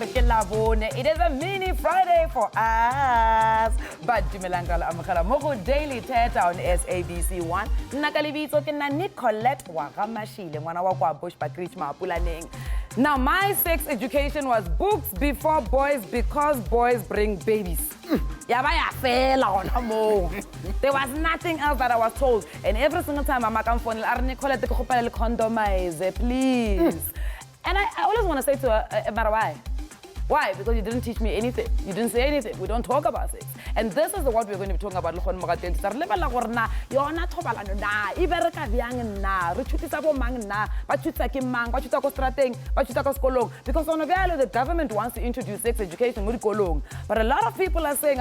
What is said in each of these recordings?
It is a mini Friday for us. But Dumelangala Amakala Moko Daily Thetha on SABC 1. Nakalibito kina Nicolette Wagamashile, mwana wakwa Bush Patrice Mapulaneng. Now, my sex education was books before boys because boys bring babies. There was nothing else that I was told. And every single time I'm like, Nicolette, condomize, please. And I always want to say to her, matter why? Why? Because you didn't teach me anything. You didn't say anything. We don't talk about sex. And this is what we're going to be talking about. Because on the government wants to introduce sex education. But a lot of people are saying,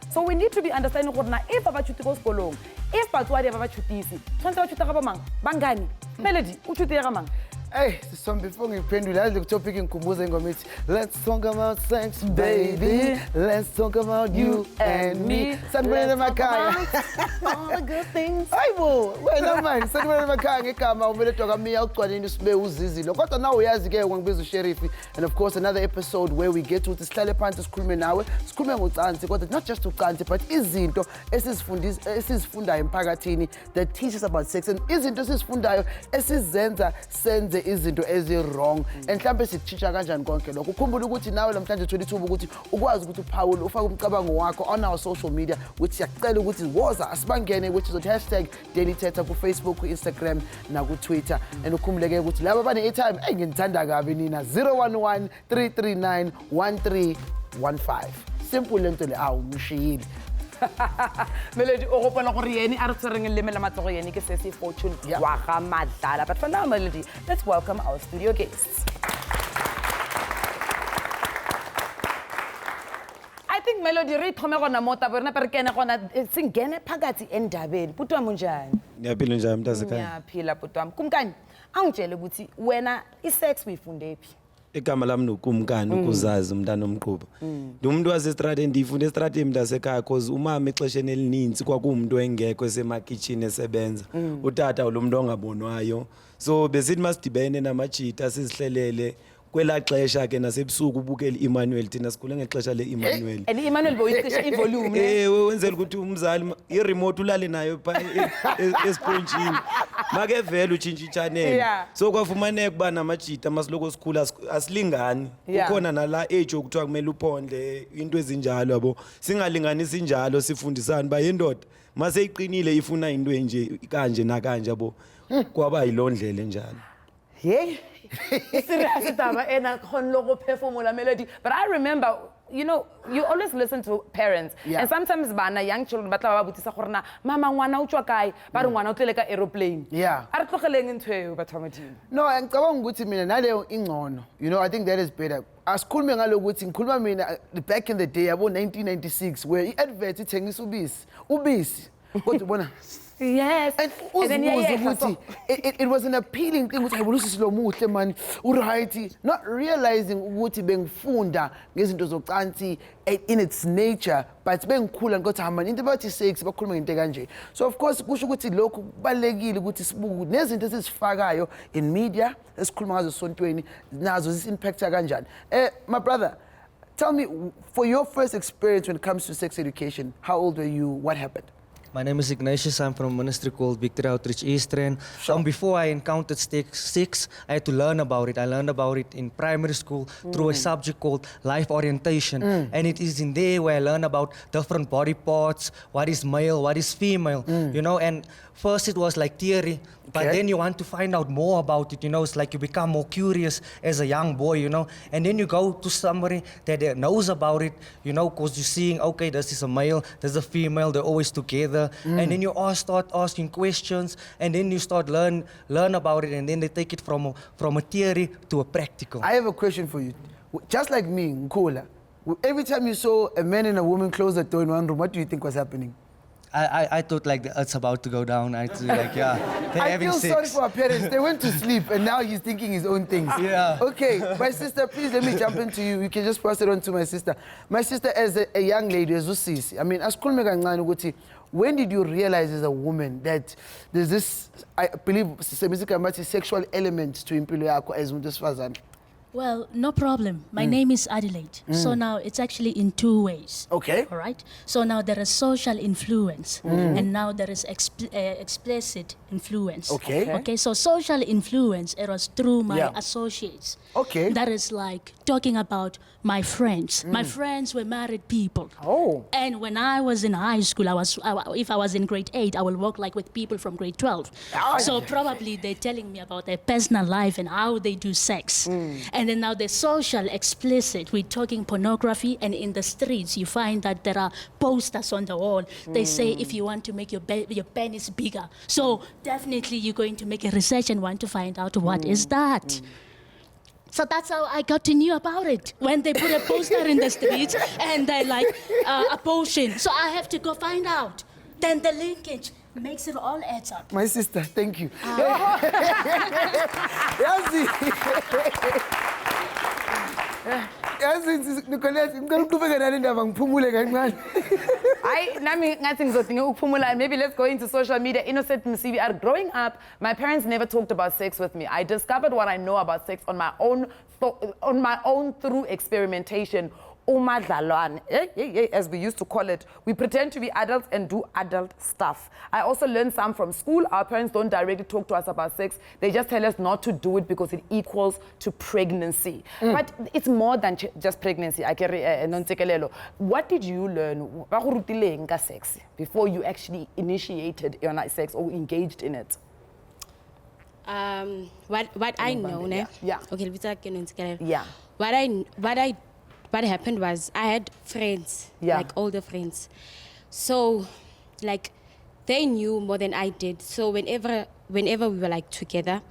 so we need to be understanding if abachuti go sekolong, if batswadi abachutisi, tshwantse ba chuta bangani. Melody, o chuti ga mang? Hey, some before we pendula the topic in Kumbuza Ngomiti. Let's talk about sex, baby. Let's talk about you and me. Sanbele makaya. All the good things. Ayibo, wena man, sanbele makaya ngekama umele toka mi awucwaleni usibe uzizilo. Kodwa nawe uyazi ke wangibiza uSheriff, and of course another episode where we get to sihlale phansi sikhulume nawe, sikhulume ngocansi kodwa not just ucansi but izinto esizifunda emphakathini that teaches about sex and izinto esizifundayo esizenza senze izinto ezi-wrong and mhlambe sikutshintsha kanjani konke lokho. Ukhumbula ukuthi nawe namhlanje uthola ithuba ukuthi ukwazi ukuthi uphawule ufake umcabango wakho on our social media which siyacela ukuthi woza asibangene which is #DailyThetha ku-Facebook, ku-Instagram naku-Twitter and ukhumbuleke ukuthi laba bane-airtime nginithanda kabi nina 011 339 1315 simple lento le ngishiyile. Melody, o gopola gore yene a re tsereng leme la matsogo yene ke Sesi Fortune wa ga madlala. But for now, Melody, let's welcome our studio guests. I think Melody re thome gona mota bona per kene gona singene phakathi endabeni. Putwa munjani? Ngiyaphila njani mntasekhaya? Ngiyaphila putwami. Kumkani, angitshele ukuthi wena isex uyifunde phi? Igama lami nokumkani ukuzazi umntana omqhuba. Umuntu wasestradeni ndifunde estradeni mntasekhaya cause umama exesheni elininzi kwakuumuntu engekho esemakitchen esebenza. Utata lo muntu ongabonwayo. So besithi masidibene namajita sizihlelele kwela xesha ke nasebusuku ubukela Emmanuel thina sikhule ngexesha leEmmanuel. And Emmanuel boyicisha ivolume. Wenzela ukuthi umzali iremote ulale nayo pha esponjini. Make vele utshintsha channel. So kwafumaneka kuba namajita masiloko sikhula asilingani. Ukhona nala age okuthiwa kumele uphondle into ezinjalo yabo. Singalinganisi injalo sifundisana ba yendoda mase iqinile ifuna into enje kanje nakanje yabo. Kwaba yilondlele njalo. Hey. Melody. But I remember, you know, you always listen to parents. And sometimes young children mama ngwana utswa kae ba re ngwana o tlele ka aeroplane. Are tlogeleng ntwe bathamati. No, ngicabanga ukuthi mina naleyo ingcono. You know, I think that is better. Asikhulume ngalokuthi ngikhuluma mina back in the day yabo 1996 where i-advert ithengisa ubisi. Kodwa ubona yes. And then it was an appealing thing ukuthi ayibulusi lo muhle man uright not realizing ukuthi bengifunda ngezinto zocansi in its nature but bengikhula ngokuthi man into about sex bakhuluma ngento kanje. So of course kusho ukuthi lokho kubalekile ukuthi sibuku nezinto esizifakayo in media esikhuluma ngazo sontweni nazo zisimpacta kanjani. My brother, tell me, for your first experience when it comes to sex education, how old were you? What happened? My name is Ignatius. I'm from a ministry called Victory Outreach Eastern. Before I encountered sex, I had to learn about it. I learned about it in primary school through a subject called life orientation. And it is in there where I learn about different body parts, what is male, what is female, you know. And first it was like theory, but then you want to find out more about it, you know. It's like you become more curious as a young boy, you know. And then you go to somebody that knows about it, you know, because you're seeing, okay, this is a male, this is a female, they're always together. And then you all start asking questions, and then you start learn about it, and then they take it from a theory to a practical. I have a question for you. Just like me, Nkola, every time you saw a man and a woman close the door in one room, what do you think was happening? I thought like the earth's about to go down. I thought like, yeah, they're I having feel sex. sorry for our parents. They went to sleep and now he's thinking his own things. Yeah. Okay, my sister, please let me jump into you. You can just pass it on to my sister. My sister, as a young lady, as usisi, I mean, as when did you realize as a woman that there's this, I believe, sexual element to impilo yakho as umuntu wesifazane? Well, no problem. My name is Adelaide. So now it's actually in two ways. Okay. All right. So now there is social influence, and now there is explicit influence. Okay. Okay. So social influence, it was through my associates. Okay. That is like talking about my friends. My friends were married people. Oh. And when I was in high school, if I was in grade 8, I will work like with people from grade 12. So probably they're telling me about their personal life and how they do sex. And then now the social explicit, we're talking pornography, and in the streets you find that there are posters on the wall. They say if you want to make your penis bigger. So definitely you're going to make a research and want to find out what is that. So that's how I got to know about it. When they put a poster in the streets and they're like, a potion. So I have to go find out. Then the linkage makes it all adds up. My sister, thank you. Yazi Nicolette, ngicela uqhubeke nale ndaba ngiphumule kancane. Nami ngathi ngizodinga ukuphumula. Maybe let's go into social media. Innocent Msibi, growing up, my parents never talked about sex with me. I discovered what I know about sex on my own through experimentation. Umadlalwane, as we used to call it. We pretend to be adults and do adult stuff. I also learned some from school. Our parents don't directly talk to us about sex. They just tell us not to do it because it equals to pregnancy. But it's more than just pregnancy. What did you learn sex before you actually initiated your sex or engaged in it? What I know, yeah. Okay, yeah. What happened was I had friends, like older friends. So, like, they knew more than I did. So whenever we were like together,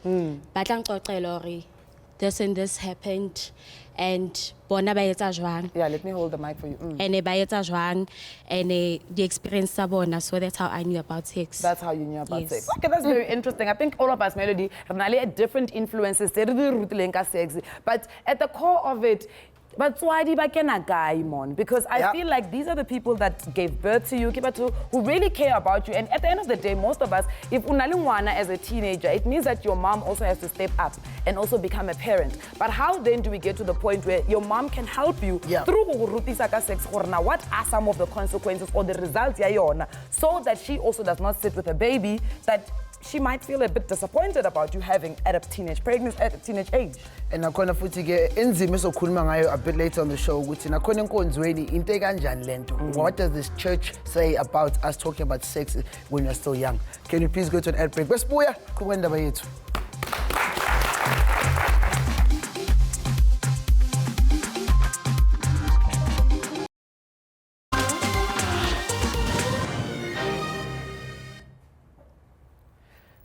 this and this happened, and yeah, let me hold the mic for you. And the experience sabona. So that's how I knew about sex. That's how you knew about Yes. sex. Okay, that's very interesting. I think all of us, Melody, have different influences. But at the core of it, but why did because I feel like these are the people that gave birth to you, who really care about you. And at the end of the day, most of us, if unalingwana as a teenager, it means that your mom also has to step up and also become a parent. But how then do we get to the point where your mom can help you through sex? What are some of the consequences or the results so that she also does not sit with a baby that she might feel a bit disappointed about you having at a teenage pregnancy, at a teenage age. And nakhona futhi ke enzima esokhuluma ngayo a bit later on the show ukuthi nakhona enkonzweni into kanjani lento. What does this church say about us talking about sex when you're still young? Can you please go to an ad break? Besibuya kuwendaba yethu.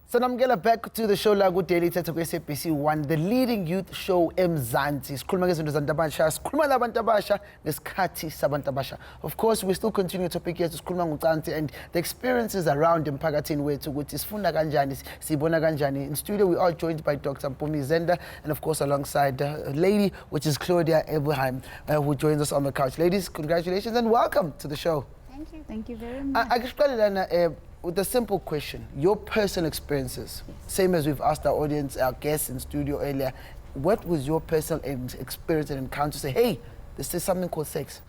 So now I'm getting back to the show la ku Daily Thetha ku SABC 1, the leading youth show eMzansi. Sikhuluma ngezinto zabantu abasha, sikhuluma labantu abasha ngesikhathi sabantu abasha. Of course, we still continue topic here sikhuluma ngocansi and the experiences around emphakathini wethu ukuthi sifunda kanjani, sibona kanjani. In studio we are joined by Dr. Mpumi Zenda and of course alongside a lady which is Claudia Abraham who joins us on the couch. Ladies, congratulations and welcome to the show. Thank you very much. With a simple question, your personal experiences, same as we've asked our audience, our guests in studio earlier, what was your personal experience and encounter to say, hey, this is something called sex?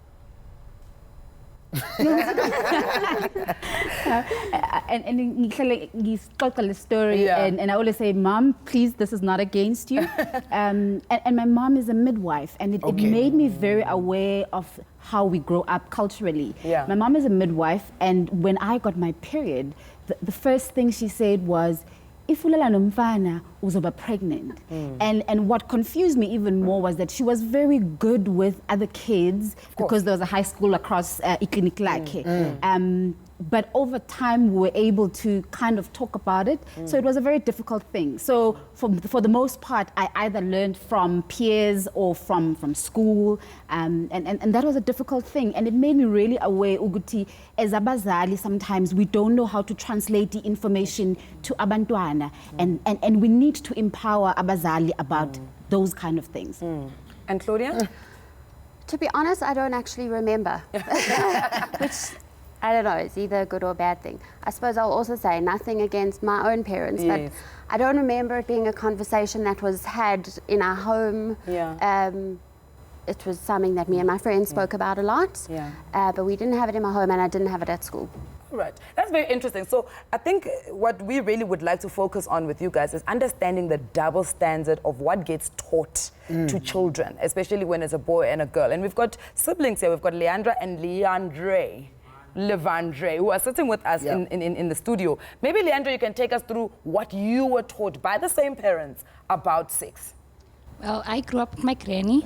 And ngihlale story and I always say, Mom, please, this is not against you. And my mom is a midwife, and it made me very aware of how we grow up culturally. My mom is a midwife, and when I got my period, the first thing she said was, if ulala nomfana uzoba pregnant. And what confused me even more was that she was very good with other kids because there was a high school across Iklinik Lakhe. But over time, we were able to kind of talk about it. So it was a very difficult thing. So for the most part, I either learned from peers or from school. And that was a difficult thing. And it made me really aware, Uguti, as abazali, sometimes we don't know how to translate the information to abantwana. And we need to empower abazali about those kind of things. And Claudia? To be honest, I don't actually remember. Which, I don't know, it's either a good or a bad thing. I suppose I'll also say nothing against my own parents, but I don't remember it being a conversation that was had in our home. It was something that me and my friends spoke about a lot, but we didn't have it in my home and I didn't have it at school. Right. That's very interesting. So I think what we really would like to focus on with you guys is understanding the double standard of what gets taught to children, especially when it's a boy and a girl. And we've got siblings here. We've got Leandra and Levandre, who are sitting with us in the studio. Maybe, Leandra, you can take us through what you were taught by the same parents about sex. Well, I grew up with my granny,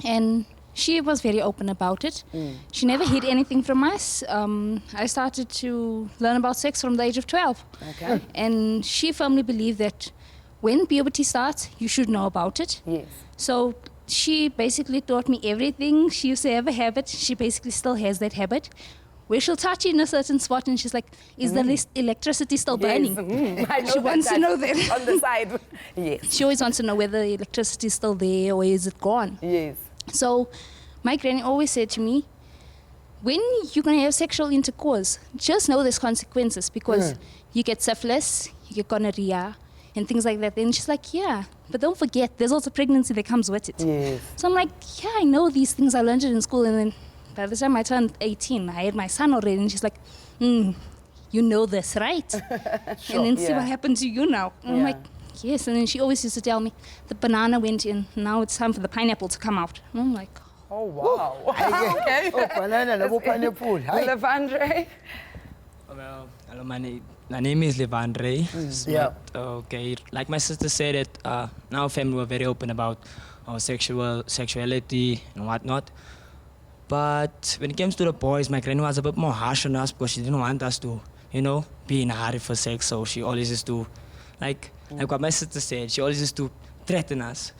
and she was very open about it. She never hid anything from us. I started to learn about sex from the age of 12. Okay. And she firmly believed that when puberty starts, you should know about it. Yes. So she basically taught me everything. She used to have a habit. She basically still has that habit, where she'll touch in a certain spot and she's like, is the electricity still burning? I know she wants to know that. On the side. Yes. She always wants to know whether the electricity is still there or is it gone. Yes. So my granny always said to me, when you're going to have sexual intercourse, just know there's consequences, because you get syphilis, you get gonorrhea, and things like that. And she's like, yeah, but don't forget, there's also pregnancy that comes with it. Yes. So I'm like, yeah, I know these things. I learned it in school. And then by the time I turned 18, I had my son already. And she's like, you know this, right? Sure. And then see what happened to you now. And I'm like, yes. And then she always used to tell me, the banana went in, now it's time for the pineapple to come out. And I'm like, oh, wow. Okay. Oh, banana, no pineapple. Levandre? Well, hello, my name is Levandre. Okay, like my sister said, it, our family were very open about our sexuality and whatnot. But when it comes to the boys, my granny was a bit more harsh on us because she didn't want us to, you know, be in a hurry for sex. So she always used to, like what my sister said, she always used to threaten us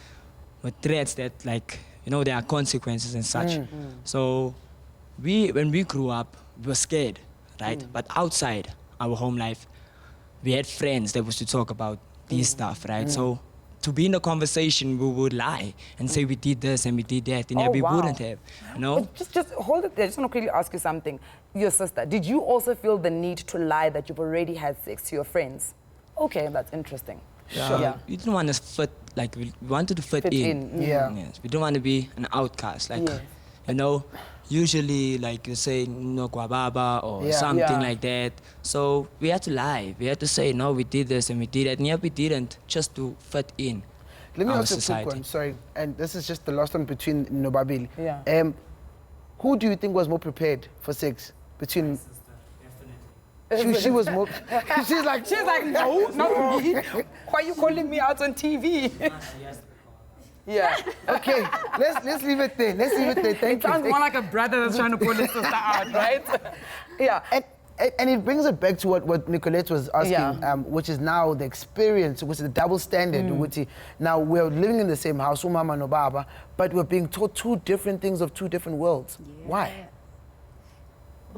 with threats that, like, you know, there are consequences and such. So when we grew up, we were scared, right? But outside our home life, we had friends that was to talk about this stuff, right? So to be in a conversation, we would lie and say we did this and we did that, and we wouldn't have, you know? Just hold it there. I just want to quickly ask you something. Your sister, did you also feel the need to lie that you've already had sex to your friends? Okay, that's interesting. We didn't want to fit, like, we wanted to fit in. Yes, we don't want to be an outcast, like, you know, usually, like, you say, no guababa or something like that. So we had to lie. We had to say, no, we did this and we did that. And yet we didn't, just to fit in. Let me our ask you a society. quick one, sorry. And this is just the last one between Nobabili. Who do you think was more prepared for sex? Between... She was more... She's like, no, not me. Why are you calling me out on TV? Okay, let's leave it there. Let's leave it there. Thank you. It sounds more like a brother that's trying to pull his sister out, right? And it brings it back to what Nicolette was asking, which is now the experience, which is the double standard. Which now we're living in the same house, umama no baba, but we're being taught two different things of two different worlds. Why?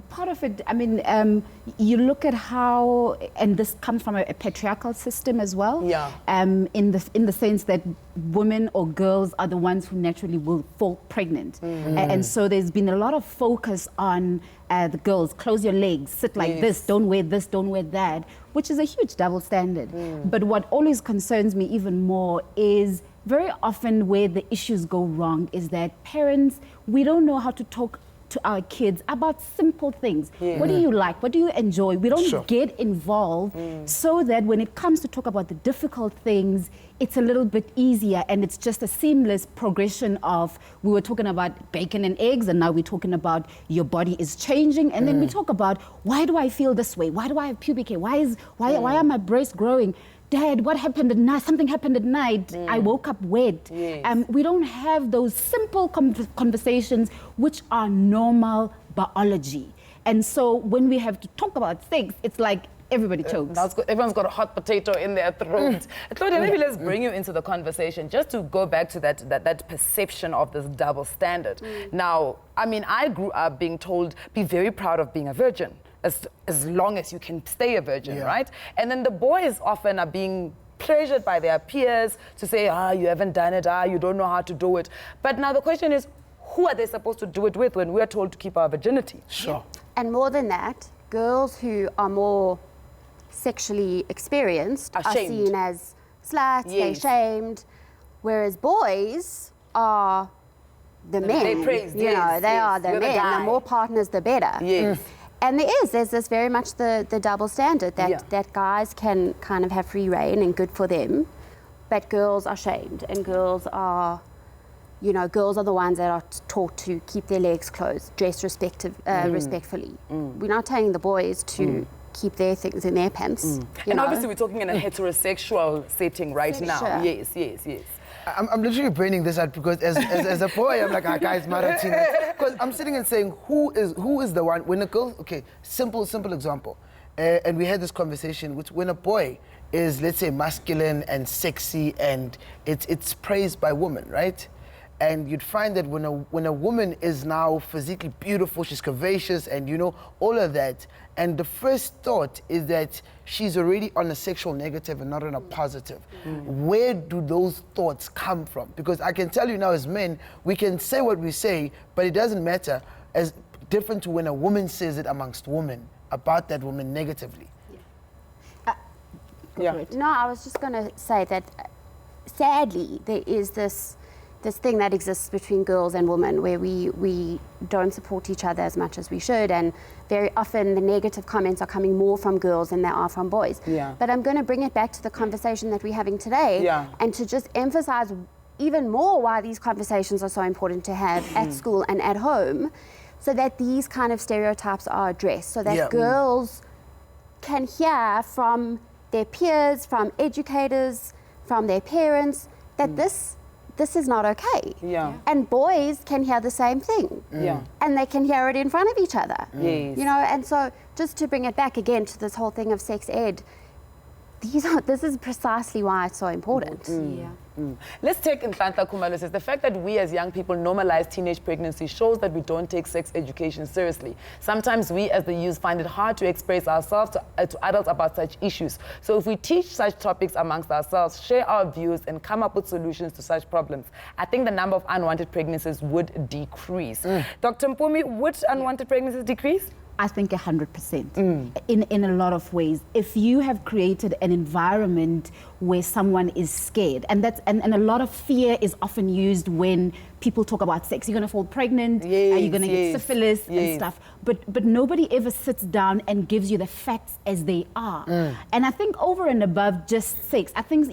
Part of it, I mean, you look at how, and this comes from a patriarchal system as well. In the sense that women or girls are the ones who naturally will fall pregnant, and so there's been a lot of focus on the girls. Close your legs, sit like this, don't wear this, don't wear that, which is a huge double standard. But what always concerns me even more is very often where the issues go wrong is that parents, we don't know how to talk to our kids about simple things. What do you like? What do you enjoy? We don't get involved so that when it comes to talk about the difficult things, it's a little bit easier and it's just a seamless progression of, we were talking about bacon and eggs and now we're talking about your body is changing, and then we talk about, why do I feel this way? Why do I have pubic hair? Why are my breasts growing? Dad, what happened at night? Something happened at night. I woke up wet. Yes. We don't have those simple conversations which are normal biology. And so when we have to talk about sex, it's like everybody chokes. Everyone's got a hot potato in their throat. Claudia, maybe let's bring you into the conversation just to go back to that perception of this double standard. Now, I mean, I grew up being told, be very proud of being a virgin. As long as you can stay a virgin, right? And then the boys often are being pressured by their peers to say, you haven't done it, you don't know how to do it. But now the question is, who are they supposed to do it with when we're told to keep our virginity? Sure. And more than that, girls who are more sexually experienced are seen as sluts, they're shamed, whereas boys are the men. They're praised, you know, they are the men. The more partners, the better. Yes. And there's this very much the double standard that guys can kind of have free reign and good for them, but girls are shamed, and girls are the ones that are taught to keep their legs closed, dress respectfully. We're not telling the boys to keep their things in their pants. And obviously we're talking in a heterosexual setting right now. Sure. Yes. I'm literally braining this out because as a boy, I'm like, guys, marathina. Because I'm sitting and saying, who is the one, when a girl, okay, simple example. And we had this conversation, which when a boy is, let's say, masculine and sexy and it's praised by women, right? And you'd find that when a woman is now physically beautiful, she's curvaceous and all of that, and the first thought is that she's already on a sexual negative and not on a positive. Where do those thoughts come from? Because I can tell you now as men, we can say what we say, but it doesn't matter, as different to when a woman says it amongst women, about that woman negatively. No, I was just going to say that sadly there is this thing that exists between girls and women where we don't support each other as much as we should, and very often the negative comments are coming more from girls than they are from boys. But I'm going to bring it back to the conversation that we're having today and to just emphasize even more why these conversations are so important to have at school and at home, so that these kind of stereotypes are addressed, so that girls can hear from their peers, from educators, from their parents, that this is not okay. And boys can hear the same thing. And they can hear it in front of each other. And so just to bring it back again to this whole thing of sex ed, this is precisely why it's so important. Let's take Nhlanhla Khumalo says, the fact that we as young people normalize teenage pregnancy shows that we don't take sex education seriously. Sometimes we as the youth find it hard to express ourselves to adults about such issues. So if we teach such topics amongst ourselves, share our views and come up with solutions to such problems, I think the number of unwanted pregnancies would decrease. Dr. Mpumi, would unwanted pregnancies decrease? I think 100% in a lot of ways. If you have created an environment where someone is scared, and a lot of fear is often used when people talk about sex. You're going to fall pregnant, are you going to get syphilis and stuff. But nobody ever sits down and gives you the facts as they are. And I think over and above just sex, I think,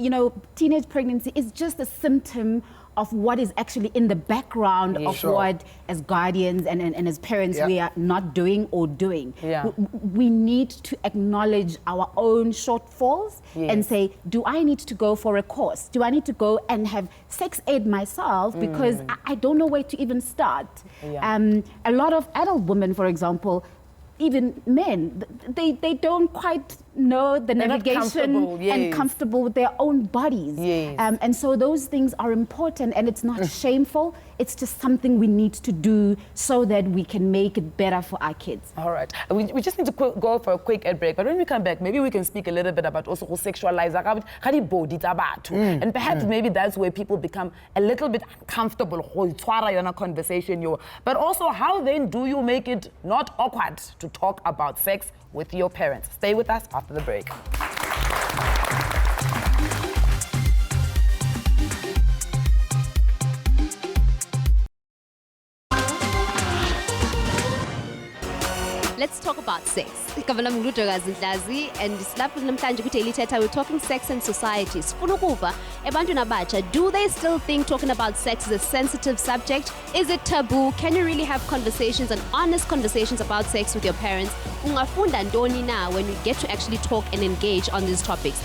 teenage pregnancy is just a symptom of what is actually in the background of what, as guardians and as parents, we are not doing or doing. We need to acknowledge our own shortfalls and say, do I need to go for a course? Do I need to go and have sex ed myself? Because I don't know where to even start. A lot of adult women, for example, even men, they don't quite know the navigation and comfortable with their own bodies. And so those things are important, and it's not shameful. It's just something we need to do so that we can make it better for our kids. All right. We just need to go for a quick ad break. But when we come back, maybe we can speak a little bit about also sexualize. And perhaps maybe that's where people become a little bit uncomfortable in a conversation. But also, how then do you make it not awkward to talk about sex with your parents? Stay with us after the break. Let's talk about sex. And Daily Thetha, we're talking sex and society. Do they still think talking about sex is a sensitive subject? Is it taboo? Can you really have conversations and honest conversations about sex with your parents? Ungafunda ntoni na when you get to actually talk and engage on these topics?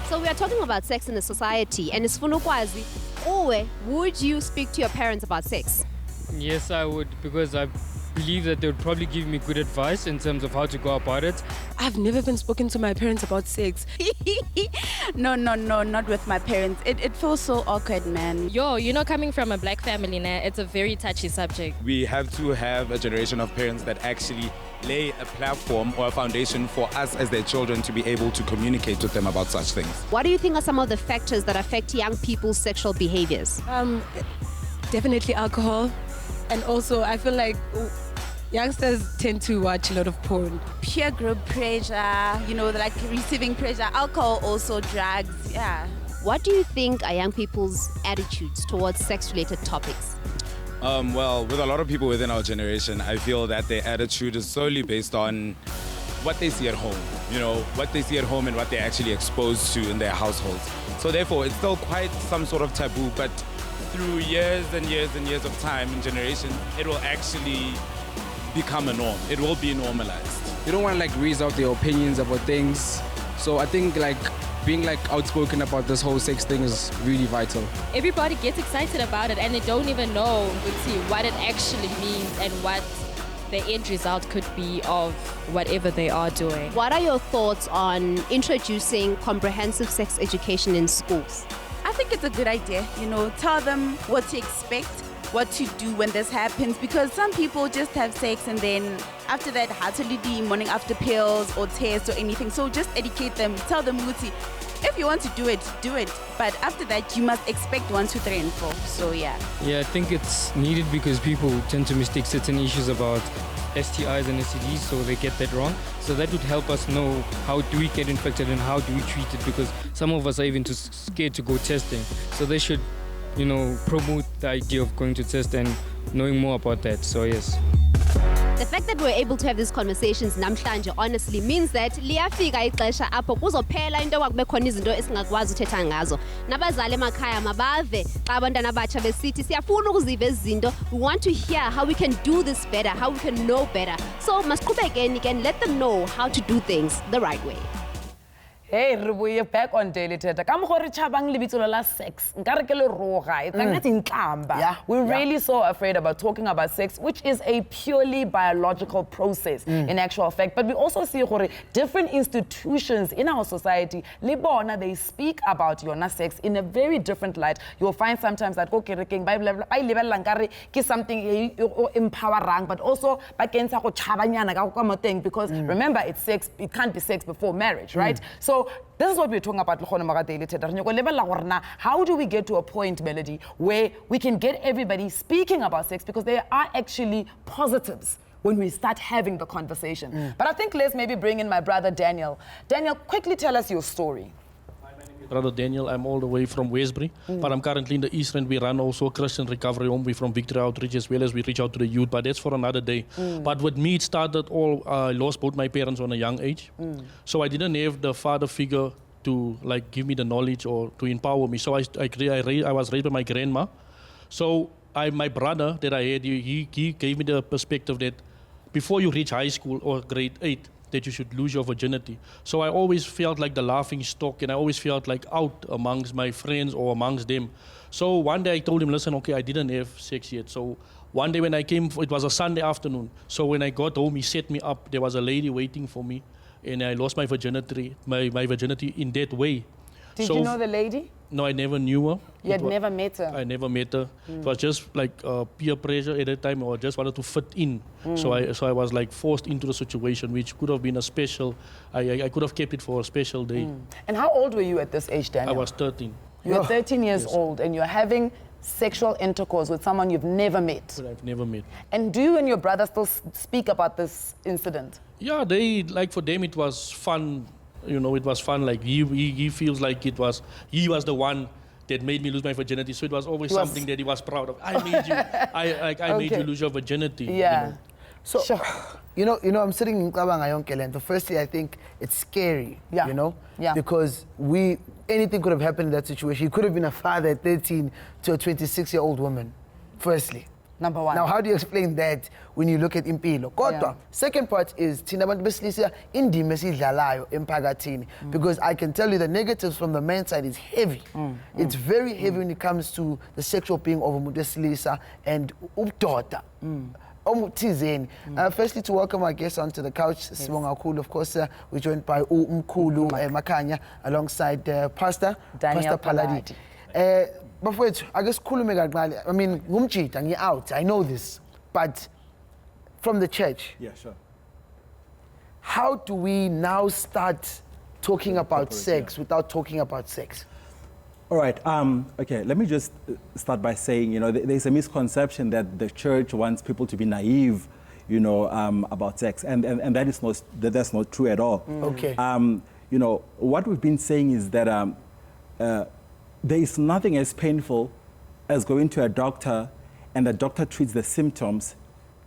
So we are talking about sex in the society, and it's funukwazi. Would you speak to your parents about sex? Yes, I would, because I believe that they would probably give me good advice in terms of how to go about it. I've never been spoken to my parents about sex. No, not with my parents. It feels so awkward, man. Coming from a black family, it's a very touchy subject. We have to have a generation of parents that actually lay a platform or a foundation for us as their children to be able to communicate with them about such things. What do you think are some of the factors that affect young people's sexual behaviors? Definitely alcohol. And also, I feel like youngsters tend to watch a lot of porn. Peer group pressure, like receiving pressure. Alcohol, also drugs, yeah. What do you think are young people's attitudes towards sex-related topics? Well, with a lot of people within our generation, I feel that their attitude is solely based on what they see at home. What they see at home and what they're actually exposed to in their households. So therefore, it's still quite some sort of taboo, but through years and years and years of time and generation, it will actually become a norm. It will be normalized. You don't want to raise out their opinions about things. So I think being outspoken about this whole sex thing is really vital. Everybody gets excited about it and they don't even know what it actually means and what the end result could be of whatever they are doing. What are your thoughts on introducing comprehensive sex education in schools? I think it's a good idea, tell them what to expect, what to do when this happens, because some people just have sex and then after that, the morning after pills or tests or anything. So just educate them, tell them, if you want to do it, do it. But after that, you must expect 1, 2, 3, and 4. So yeah. Yeah, I think it's needed because people tend to mistake certain issues about STIs and STDs, so they get that wrong. So that would help us know how do we get infected and how do we treat it, because some of us are even too scared to go testing. So they should, promote the idea of going to test and knowing more about that. So yes. The fact that we're able to have these conversations namhlanje honestly means that liyafika ixesha apho kuzophela into yakube khona izinto esingakwazi uthetha ngazo. Nabazali emakhaya mabave xa abantwana abatsha besithi siyafuna ukuziva izinto. We want to hear how we can do this better, how we can know better. So masiqhubekeni and let them know how to do things the right way. Hey, we're back on Daily Thetha. Sex. We're really so afraid about talking about sex, which is a purely biological process in actual fact. But we also see different institutions in our society, they speak about sex in a very different light. You'll find sometimes that something empowering, but also because remember, it's sex, it can't be sex before marriage, right? So this is what we're talking about. How do we get to a point, Melody, where we can get everybody speaking about sex, because there are actually positives when we start having the conversation. But I think let's maybe bring in my brother Daniel. Daniel, quickly tell us your story. Brother Daniel, I'm all the way from Westbury, but I'm currently in the East End. We run also a Christian recovery home. We're from Victory Outreach, as well as we reach out to the youth, but that's for another day. But with me, it started all, I lost both my parents on a young age. So I didn't have the father figure to give me the knowledge or to empower me. So I was raised by my grandma. So my brother that I had, he gave me the perspective that before you reach high school or grade 8, that you should lose your virginity. So I always felt like the laughing stock, and I always felt like out amongst my friends or amongst them. So one day I told him, listen, okay, I didn't have sex yet. So one day when I came, it was a Sunday afternoon. So when I got home, he set me up. There was a lady waiting for me, and I lost my virginity, my virginity in that way. Did you know the lady? No, I never knew her. You had never met her? I never met her. It was just peer pressure at that time, or just wanted to fit in. So I was forced into the situation, which could have been a special, I could have kept it for a special day. And how old were you at this age, Daniel? I was 13. You were 13 years old, and you're having sexual intercourse with someone you've never met. But I've never met. And do you and your brother still speak about this incident? Yeah, for them it was fun. It was fun. He feels like he was the one that made me lose my virginity. So it was always something that he was proud of. I made you, I made you lose your virginity. Yeah. You know. So, you know, I'm sitting in Kabanga Yonkelento. Firstly, I think it's scary, you know, because anything could have happened in that situation. He could have been a father at 13 to a 26-year-old woman, firstly. Number one. Now, how do you explain that when you look at impilo? Kodwa, second part is thina bantu besilisa indima esidlalayo emphakathini, because I can tell you the negatives from the men's side is heavy. It's very heavy when it comes to the sexual being of umuntu wesilisa and ubudoda. Firstly, to welcome our guests onto the couch, Sibonga Khulu. Of course, we're joined by Umkhulu Makanya alongside Pastor Paladi. But I guess I mean, ngumjita, out. I know this, but from the church. Yeah, sure. How do we now start talking about sex without talking about sex? All right. Okay. Let me just start by saying, you know, there's a misconception that the church wants people to be naive, you know, about sex, and that's not true at all. Okay. You know, what we've been saying is that there is nothing as painful as going to a doctor, and the doctor treats the symptoms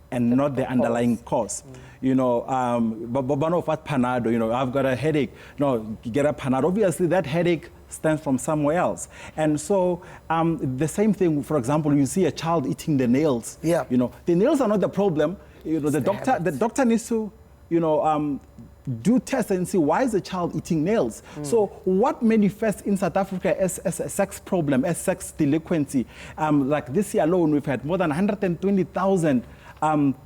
and not the underlying cause. You know, Panado, you know, I've got a headache. No, you get a Panado. Obviously, that headache stems from somewhere else. And so the same thing, for example, you see a child eating the nails. Yeah. You know, the nails are not the problem. You know, the doctor needs to, you know, do tests and see why is the child eating nails. So what manifests in South Africa as a sex problem, as sex delinquency? Like this year alone, we've had more than 120,000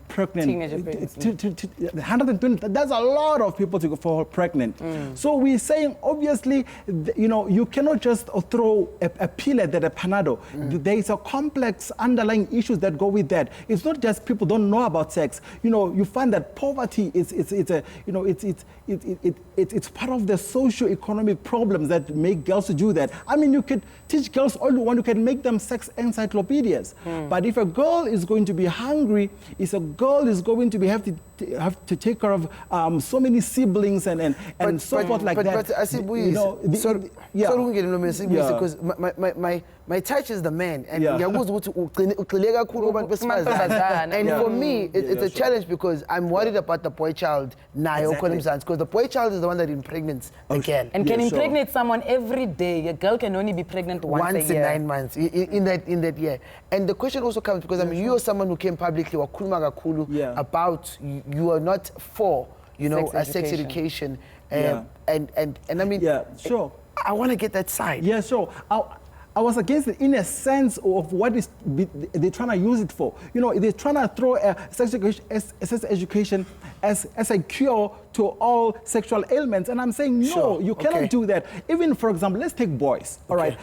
pregnant teenager babies. 120. That's a lot of people to go for pregnant. So we're saying, obviously, you know, you cannot just throw a pill at that, a Panado. There is a complex underlying issues that go with that. It's not just people don't know about sex. You know, you find that poverty is it's part of the socio-economic problems that make girls to do that. I mean, you could teach girls all you want. You can make them sex encyclopedias. But if a girl is going to be hungry, if a girl is going to have to take care of so many siblings and so forth like that. But I see, you know, because my touch is the man, and and for me, it's a challenge because I'm worried about the boy child now, because the boy child is the one that impregnates the girl. And can impregnate someone every day. A girl can only be pregnant once a year. In 9 months, in that year. And the question also comes because, I mean, you're someone who came publicly, about you are not for, you know, sex education. And I mean, I want to get that side. Yeah, sure. I was against it in a sense of what they're trying to use it for. You know, they're trying to throw sex education as a cure to all sexual ailments. And I'm saying, no, you cannot do that. Even, for example, let's take boys, all right?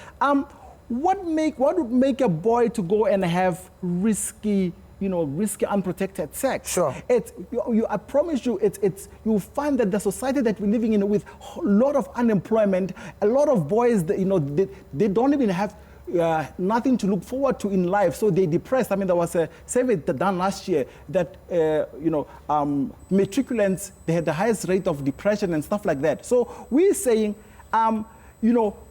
What would make a boy to go and have risky, unprotected sex? Sure. I promise you, you'll find that the society that we're living in with a lot of unemployment, a lot of boys, they don't even have nothing to look forward to in life, so they're depressed. I mean, there was a survey done last year that, matriculants, they had the highest rate of depression and stuff like that. So we're saying,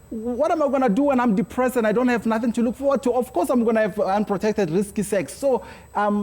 what am I going to do when I'm depressed and I don't have nothing to look forward to? Of course, I'm going to have unprotected, risky sex. So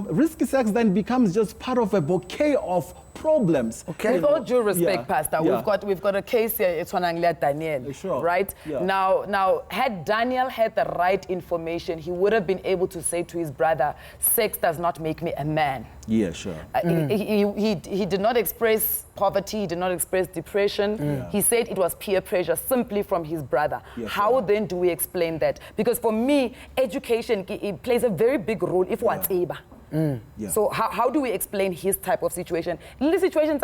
risky sex then becomes just part of a bouquet of problems. Okay. With all due respect, Pastor, we've got a case here. It's on Anglia Daniel, right? Yeah. Now, had Daniel had the right information, he would have been able to say to his brother, "Sex does not make me a man." Yeah, sure. He did not express poverty. He did not express depression. He said it was peer pressure simply from his brother. Yeah, how then do we explain that? Because for me, education it plays a very big role if what's able. So how do we explain his type of situation? In this situation,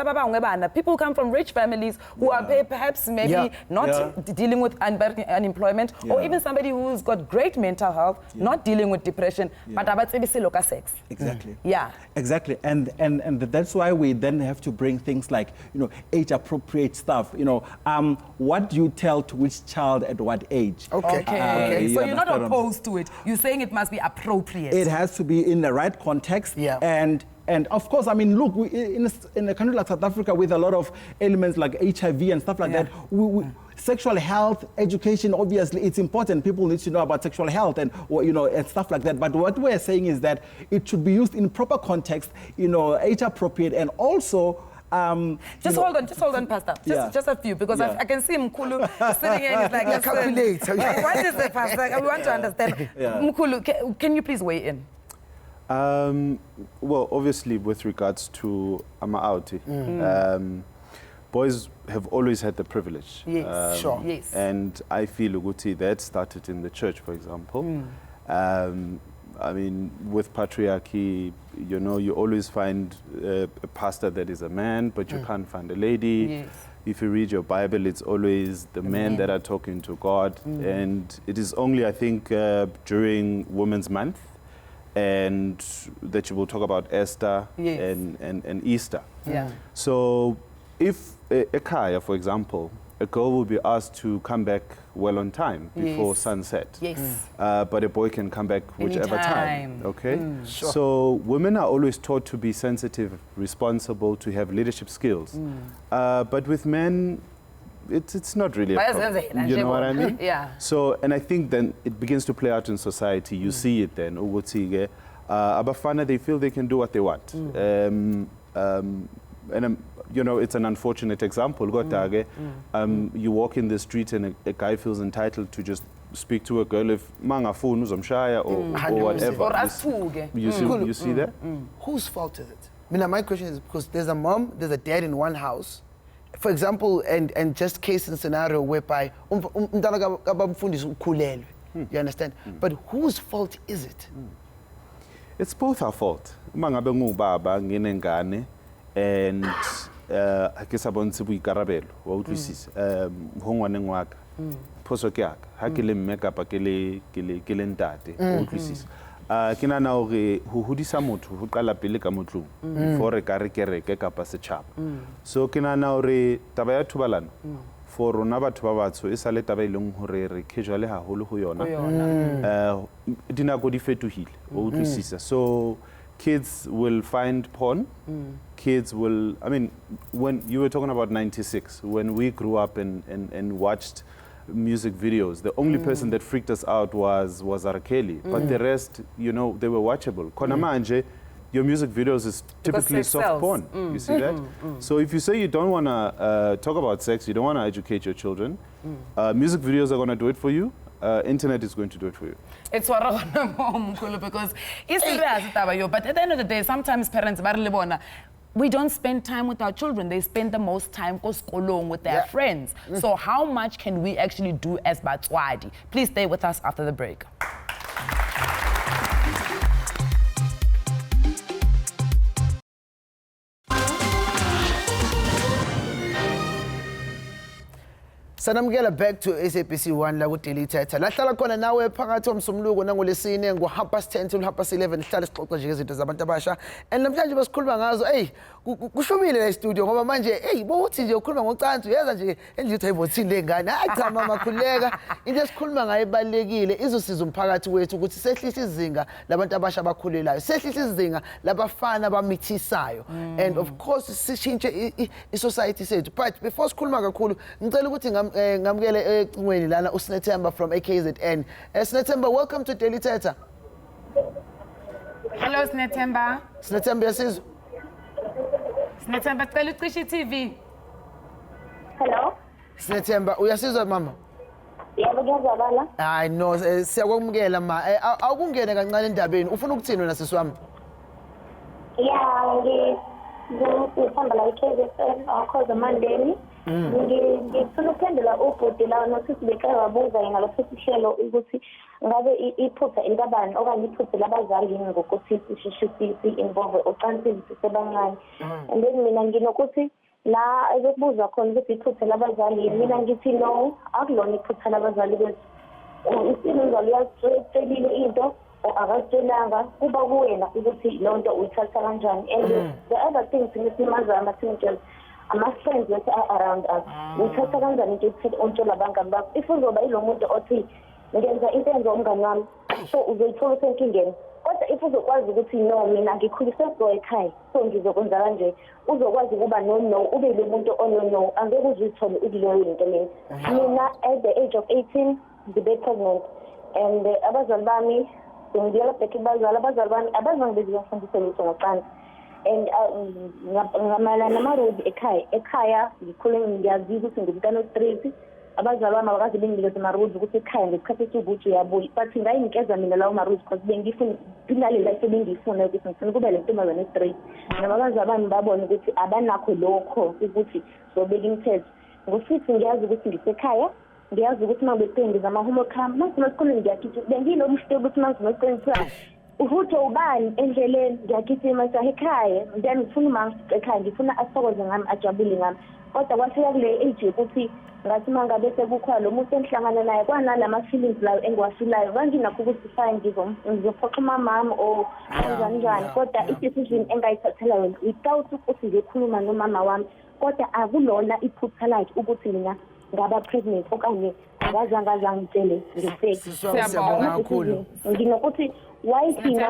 people come from rich families who are perhaps maybe not dealing with unemployment, or even somebody who's got great mental health, not dealing with depression, but about sex. Exactly. Yeah. Exactly. And that's why we then have to bring things like, age-appropriate stuff. What do you tell to which child at what age? Okay. So you're not opposed to it. You're saying it must be appropriate. It has to be in the right context. And of course, I mean, look, in a country like South Africa with a lot of elements like HIV and stuff like that, sexual health education, obviously, it's important. People need to know about sexual health and, and stuff like that. But what we're saying is that it should be used in proper context, age appropriate, and also. Just hold on, Pastor. Just a few, because I can see Mkulu sitting here and he's like, calculate. What is it, Pastor? We want to understand. Mkulu, can you please weigh in? Well, obviously, with regards to Ama'auti, boys have always had the privilege. Yes, sure. Yes. And I feel Uguti, that started in the church, for example. I mean, with patriarchy, you always find a pastor that is a man, but you can't find a lady. Yes. If you read your Bible, it's always the men that are talking to God. And it is only, I think, during Women's Month, and that you will talk about Esther and Easter. Yeah. So if a Kaya, for example, a girl will be asked to come back well on time before sunset. Yes. But a boy can come back whichever time. Okay? Sure. So women are always taught to be sensitive, responsible, to have leadership skills. But with men, it's not really a problem. You know what I mean? Yeah. So, and I think then it begins to play out in society. You see it then. Abafana, they feel they can do what they want. And it's an unfortunate example. You walk in the street and a guy feels entitled to just speak to a girl if mangafuni uzomshaya or whatever. You see that? Whose fault is it? My question is because there's a mom, there's a dad in one house. For example, and just case and scenario whereby you understand? But whose fault is it? It's both our fault. Mangabe ngubaba nginengane and ke sa bontshe boikarabelo wa utlwisisa ho ngwaneng wa ka phoso ke yaka ha ke le mme kapa ke le ntate o utlwisisa ke nana hore ho hodisa motho ho qala pele ka motlong before re ka re kereke kapa setjhaba so ke nana hore taba ya thubalano for rona batho ba batsho e sa le taba ileng hore re casual haholo ho yona dinako di fetohile o utlwisisa so kids will find porn. Kids will, I mean, when you were talking about 96, when we grew up and watched music videos, the only person that freaked us out was R. Kelly. But the rest, they were watchable. Konamanje, your music videos is typically soft porn. You see that? So if you say you don't want to talk about sex, you don't want to educate your children, music videos are going to do it for you. Internet is going to do it for you. It's what because it's serious, but at the end of the day, sometimes parents we don't spend time with our children. They spend the most time with their friends. So how much can we actually do as Batswadi? Please stay with us after the break. Sanamgela back to SABC 1 la ku-Daily Thetha. La hlala khona nawe phakathi omsumluko nangolesine ngo-11:30 till 11:30 sihlale sixoxa nje ngezinto zabantu abasha. And namhlanje basikhuluma ngazo, kushubile la studio ngoba manje bothi nje ukhuluma ngocansi uyeza nje endle uthi ayibothini lengane. Hayi cha mama khuleka. Into esikhuluma ngayo ebalekile izosiza umphakathi wethu ukuthi sehlise izinga labantu abasha abakhulelayo. Sehlise izinga labafana abamithisayo. And of course sishintshe i-society sethu. But before sikhuluma kakhulu ngicela ukuthi ngamukele ecingweni lana uSnethemba from AKZN. Snethemba, welcome to Daily Thetha. Hello Snethemba. Snethemba yasizwa. Snethemba cela ucishe TV. Hello. Snethemba uyasizwa mama? Yebo ngiyazwakala. Hayi no siyakwamukela ma. Awukungene kancane endabeni. Ufuna ukuthini wena sisi wami? Yeah, ngifamba la AKZN akhoza mandeni. Ngifuna ukuphendula ubhuti lawa nokuthi beke wabuza yena lo sihlelo ukuthi ngabe iphutha elikabani okanye iphutha labazali ngokuthi si-involve ocansini sisebancane. And then mina nginokuthi la ezokubuza khona ukuthi iphutha labazali mina ngithi no akulona iphutha labazali kwethu. Umzali uyasitshelile into akasitshelanga kuba kuwena ukuthi lo nto uyithatha kanjani. And the other thing singisimaza ama-teenagers ama-friends that are around us uthatha kanjani into ekuthi ontshela abangani bakho if uzoba ilo muntu othi ngenza into enza umngani wami so uzoyithola usenkingeni kodwa if uzokwazi ukuthi no mina ngikhuliswe so ekhaya so ngizokwenza kanje uzokwazi ukuba no ube lo muntu ono angeke uzithole ukuleyo into leyo mina at the age of 18 ngibe pregnant and abazali bami ngiyela bheke abazali bami abazange beziyafundisa lutho ngocansi and ngamala namaroad ekhaya ngikhule ngiyazi ukuthi ngumntana street abazali bami abakaze benginikeze amaroad ukuthi ekhaya ngesikhathi esiwukuthi uyabuya but ngayinikeza mina lawo maroad because bengifuna inale life bengiyifuna ukuthi ngifuna kube le ntombazane street nabazali bami babona ukuthi abanakho lokho ukuthi zobeka imithetho ngosithi ngiyazi ukuthi ngisekhaya ngiyazi ukuthi mangibekwenza ama-homework ami masesikoleni ngiyagijima bengilo mhlobo ukuthi mangisikoleni kuthiwa uhutho ubani endleleni ngiyagijima ekhaya then ngifuna uma ekhaya ngifuna asithokoze ngami ajabule ngami kodwa kwafika kule age yokuthi ngathi mangabe sekukhona lo muntu engihlangana naye kwanalama-feelings layo engiwafilayo kanginakho ukuthi fine ngizophoxa umamami or njani kodwa i-decision engayithathela yona without ukuthi ngikhuluma nomama wami kodwa akulona iphutha lakhe ukuthi mina ngaba pregnant okanye ngazange ngitshele ngesex Siyabonga kakhulu. nginokuthi why thina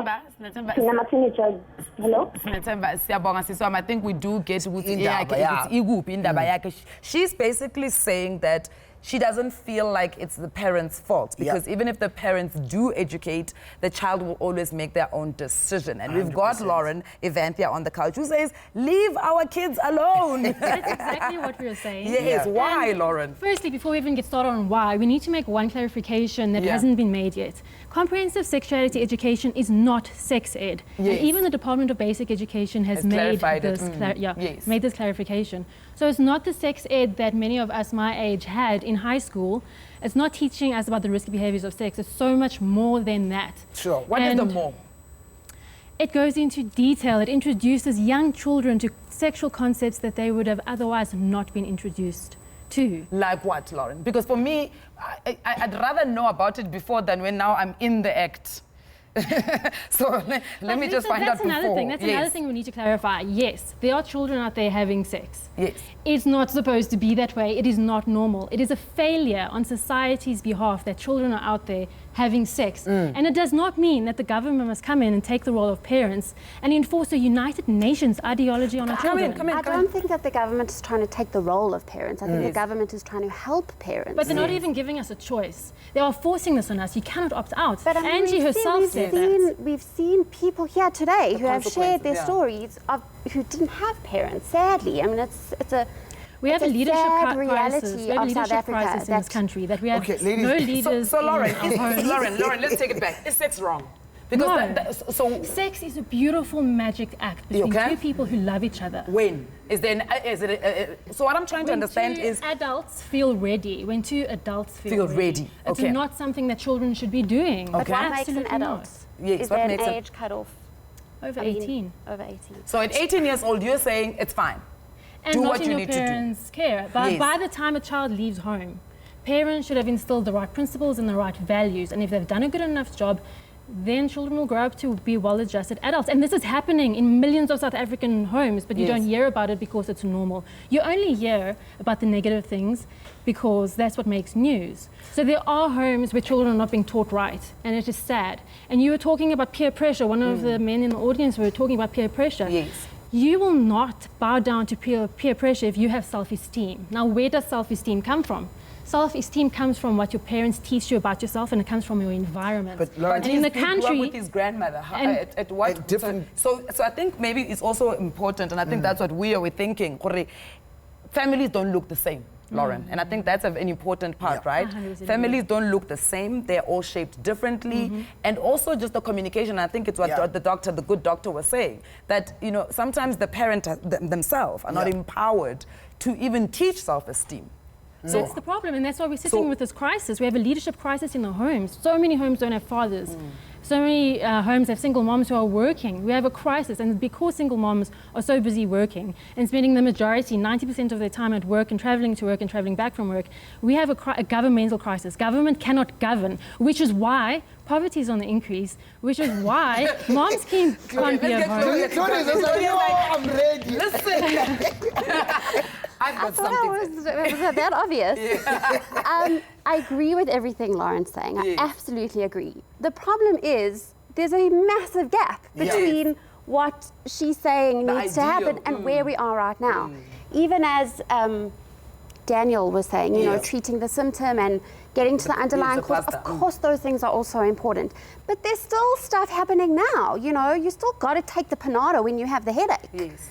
ama-teenagers hello Sinethemba siyabonga siswami. I think we do get ukuthi Indaba yakhe yakhe. ukuthi ikuphi indaba yakhe. She's basically saying that she doesn't feel like it's the parents' fault because even if the parents do educate, the child will always make their own decision. And we've got 100%. Lauren Evanthia on the couch who says, leave our kids alone. That's exactly what we were saying. Yes, why, Lauren? Firstly, before we even get started on why, we need to make one clarification that hasn't been made yet. Comprehensive sexuality education is not sex ed. Yes. And even the Department of Basic Education has made clarified it. this made this clarification. So it's not the sex ed that many of us my age had in high school. It's not teaching us about the risky behaviors of sex. It's so much more than that. Sure. What is the more? It goes into detail. It introduces young children to sexual concepts that they would have otherwise not been introduced to. Like what, Lauren? Because for me, I'd rather know about it before than when now I'm in the act. So let me just find out That's another before. thing. That's another thing we need to clarify. Yes, there are children out there having sex. Yes. It's not supposed to be that way. It is not normal. It is a failure on society's behalf that children are out there having sex. And it does not mean that the government must come in and take the role of parents and enforce a United Nations ideology on our children. I don't think that the government is trying to take the role of parents. I think the government is trying to help parents. But they're not even giving us a choice. They are forcing this on us. You cannot opt out. But I mean, Angie herself said that. We've seen people here today who have shared their stories of who didn't have parents. Sadly, I mean, it's a We have a leadership crisis. reality We have a of South leadership Africa crisis in this country that we have ladies. no leaders. So Lauren, in our homes. Lauren, let's take it back. Is sex wrong? Because No. so Sex is a beautiful magic act between two people who love each other. when is there? So what I'm trying to understand two is adults feel ready. When two adults feel ready. It's Okay. not something that children should be doing. But what makes an Absolutely adult? not. Yes, Is what there makes an it- age cutoff? Over I mean, 18. Over 18. So at 18 years old, you're saying it's fine. And Do not what in you your need to do. parents' care. But Yes. by the time a child leaves home, parents should have instilled the right principles and the right values. And if they've done a good enough job, then children will grow up to be well-adjusted adults. And this is happening in millions of South African homes, but you Yes. don't hear about it because it's normal. You only hear about the negative things because that's what makes news. So there are homes where children are not being taught right, and it is sad. And you were talking about peer pressure. One of the men in the audience were talking about peer pressure. Yes. You will not bow down to peer pressure if you have self-esteem. Now, where does self-esteem come from? Self-esteem comes from what your parents teach you about yourself, and it comes from your environment. But Lauren, and in the He grew up country, with his grandmother. and- At what At different- So I think maybe it's also important, and I think that's what we are thinking. Gore, families don't look the same, Lauren, and I think that's an important part, right? 100% Families don't look the same. They're all shaped differently, and also just the communication. I think it's what the good doctor was saying, that sometimes the parent themselves are not empowered to even teach self-esteem. So that's the problem, and that's why we're sitting with this crisis. We have a leadership crisis in the homes. So many homes don't have fathers. So many homes have single moms who are working. We have a crisis, and because single moms are so busy working and spending the majority, 90% of their time at work and traveling to work and traveling back from work, we have a governmental crisis. Government cannot govern, which is why poverty is on the increase, which is why moms can't be at home. I'm ready. Listen. I've got something. Was that obvious? I agree with everything Lauren's saying. I absolutely agree. The problem is there's a massive gap between what she's saying needs to happen and where we are right now. Even as Daniel was saying, you know, treating the symptom and getting to the underlying cause, of course those things are also important. But there's still stuff happening now, you know, you still got to take the Panado when you have the headache. Yes.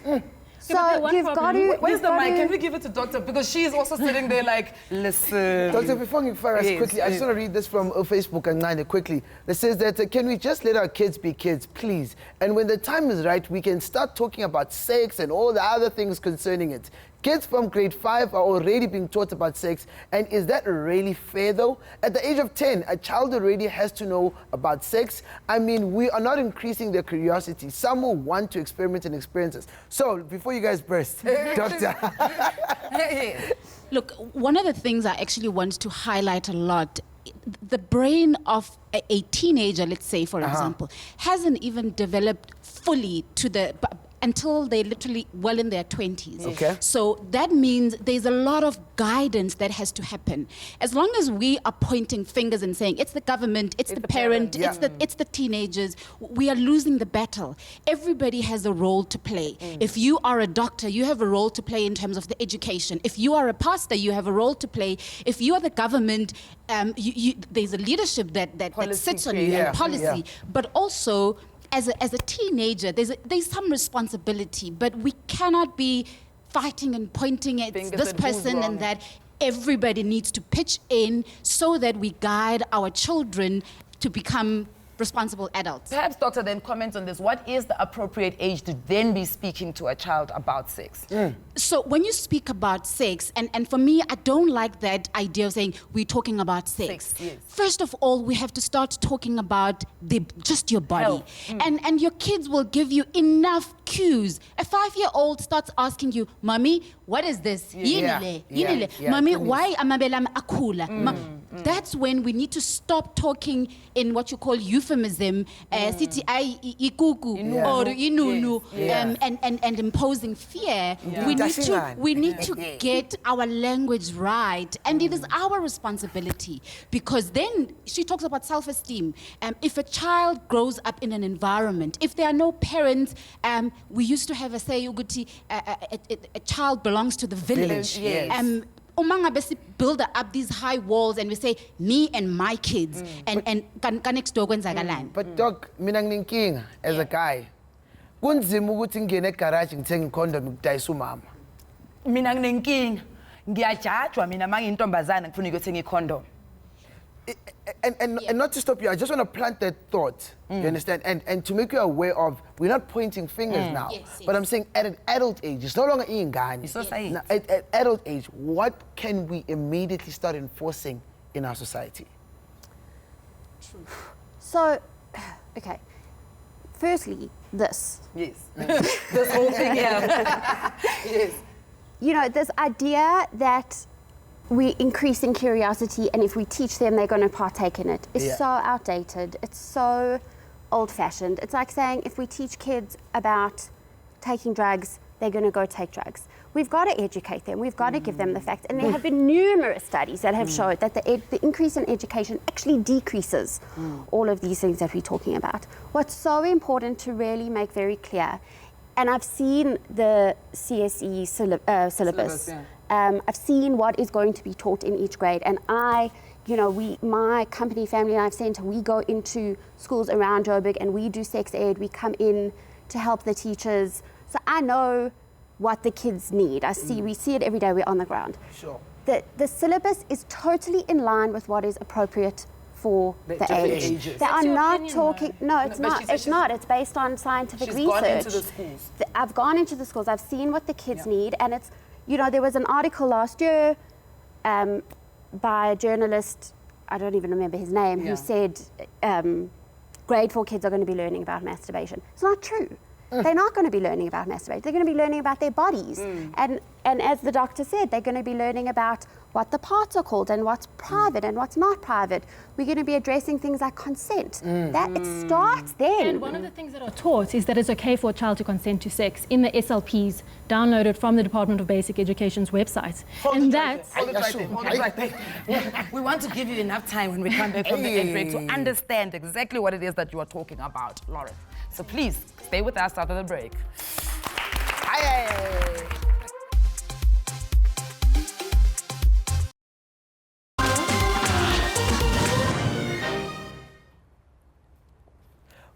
So you've got to... Where's the mic? Can we give it to Doctor? Because she's also sitting there like, listen. Doctor, before you fire us quickly, I just want to read this from Facebook and Nine quickly. It says that, can we just let our kids be kids, please? And when the time is right, we can start talking about sex and all the other things concerning it. Kids from grade 5 are already being taught about sex, and is that really fair though? At the age of 10, a child already has to know about sex. I mean, we are not increasing their curiosity. Some will want to experiment and experiences. So, before you guys burst, Doctor. Look, one of the things I actually want to highlight a lot, the brain of a teenager, let's say, for example, hasn't even developed fully to the... until they're literally well in their 20s. Okay. So that means there's a lot of guidance that has to happen. As long as we are pointing fingers and saying, it's the government, it's the parent, it's the teenagers, we are losing the battle. Everybody has a role to play. If you are a doctor, you have a role to play in terms of the education. If you are a pastor, you have a role to play. If you are the government, there's a leadership that sits on you and policy. But also, as a teenager, there's some responsibility, but we cannot be fighting and pointing at this person and that. Everybody needs to pitch in so that we guide our children to become responsible adults. Perhaps, Doctor, then comment on this. What is the appropriate age to then be speaking to a child about sex? So when you speak about sex, and for me, I don't like that idea of saying we're talking about sex. First of all, we have to start talking about just your body. And your kids will give you enough cues. A 5-year-old starts asking you, Mommy, what is this? Mommy, why amabela akula? That's when we need to stop talking in what you call euphemism, city ikuku or inunu, and imposing fear. We need to get our language right, and it is our responsibility, because then she talks about self-esteem. If a child grows up in an environment, if there are no parents, we used to have a say, a child belongs to the village. Build up these high walls and we say, me and my kids, and next door kwenzakala. But Doc, mina nginenkinga as a guy. Kunzima ukuthi ngene egarage ngithenga icondom ngidayisa umama. Mina nginenkinga. Ngiyajajwa mina mangiyintombazana ngifuna ukuthenga icondom. And not to stop you, I just want to plant that thought, you understand? And to make you aware of, we're not pointing fingers now, but I'm saying at an adult age, it's no longer ingane. Now, at adult age, what can we immediately start enforcing in our society? So, okay, firstly, this. Yes. This whole thing, yes. You know, this idea that we're increasing curiosity, and if we teach them, they're going to partake in it. It's so outdated. It's so old-fashioned. It's like saying if we teach kids about taking drugs, they're going to go take drugs. We've got to educate them. We've got to give them the facts. And there have been numerous studies that have showed that the increase in education actually decreases all of these things that we're talking about. What's so important to really make very clear, and I've seen the CSE syllabus. I've seen what is going to be taught in each grade, and my company, Family Life Centre, we go into schools around Joburg and we do sex ed. We come in to help the teachers. So I know what the kids need. We see it every day. We're on the ground. Sure. The syllabus is totally in line with what is appropriate for the age. They are not talking. No, it's not. It's not. It's based on scientific research. She's gone into the schools. I've gone into the schools. I've seen what the kids need, and it's. You know, there was an article last year by a journalist, I don't even remember his name, who said grade 4 kids are going to be learning about masturbation. It's not true. they're not going to be learning about masturbation. They're going to be learning about their bodies. And as the doctor said, they're going to be learning about what the parts are called and what's private and what's not private. We're going to be addressing things like consent. That it starts then. And one of the things that are taught is that it's okay for a child to consent to sex in the SLPs downloaded from the Department of Basic Education's website. Hold it right there. We want to give you enough time when we come back from the ad break to understand exactly what it is that you are talking about, Lauren. So please, stay with us after the break. Aye.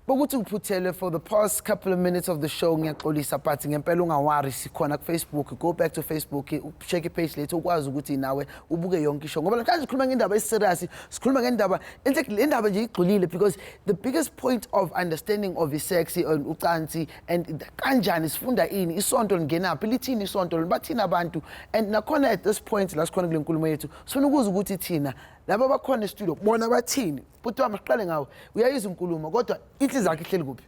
Bokuthi uphuthele for the past couple of minutes of the show ngiyaxolisa but ngempela ungawari sikhona ku Facebook. Go back to Facebook, check page lethu ukwazi ukuthi nawe ubuke yonke ishow ngoba manje sikhuluma ngendaba eserious, sikhuluma ngendaba indaba nje igxulile because the biggest point of understanding of sex and ucansi and kanjani sifunda ini isonto lingenaphi lithini isonto libathini abantu and nakhona at this point la sikhona kule nkulumo yethu sifuna ukuza ukuthi thina laba bakhona e-studio bona bathini futhi masiqale ngawo uyayizwa inkulumo kodwa inhliziyo yakhe ihleli kuphi?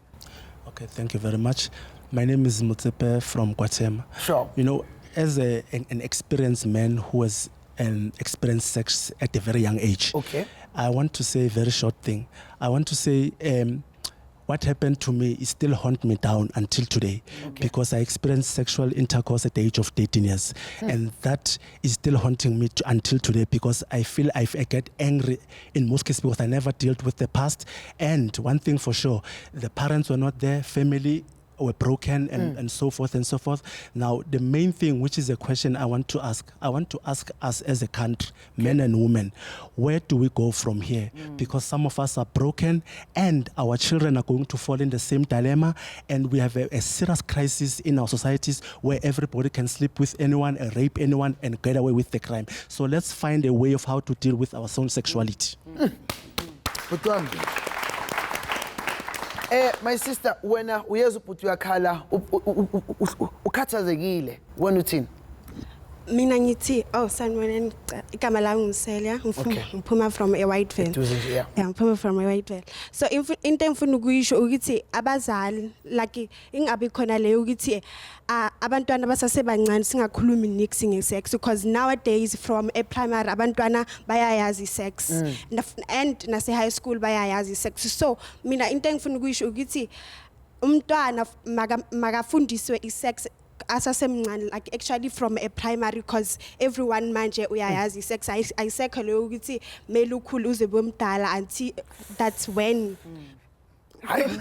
Okay, thank you very much. My name is Mutsepe from Guatemala. Sure. You know, as an experienced man who has experienced sex at a very young age, okay, I want to say a very short thing. I want to say what happened to me is still haunt me down until today, because I experienced sexual intercourse at the age of 13 years. And that is still haunting me until today because I feel I get angry in most cases because I never dealt with the past. And one thing for sure, the parents were not there, family were broken and so forth and so forth. Now, the main thing, which is a question I want to ask us as a country, men and women, where do we go from here? Because some of us are broken and our children are going to fall in the same dilemma, and we have a serious crisis in our societies where everybody can sleep with anyone, rape anyone, and get away with the crime. So let's find a way of how to deal with our own sexuality. My sister, when uyeza uphuthi uyakhala ukhathazekile wena uthini? Mina ngithi sanibonani igama lami nguSelia ngiphuma from eWhiteville. Yeah, ngiphuma from eWhiteville. So into engifuna ukuyisho ukuthi abazali like ingabe khona leyo ukuthi abantwana basasebancane singakhulumi nix ngesex because nowadays from a primary abantwana bayayazi sex and nase high school bayayazi sex. So mina into engifuna ukuyisho ukuthi umntwana makafundiswe isex asasemncane, like actually from a primary, because everyone manje uyayazi sex ayisekho leyo ukuthi mele ukhulu uze bomdala until that's when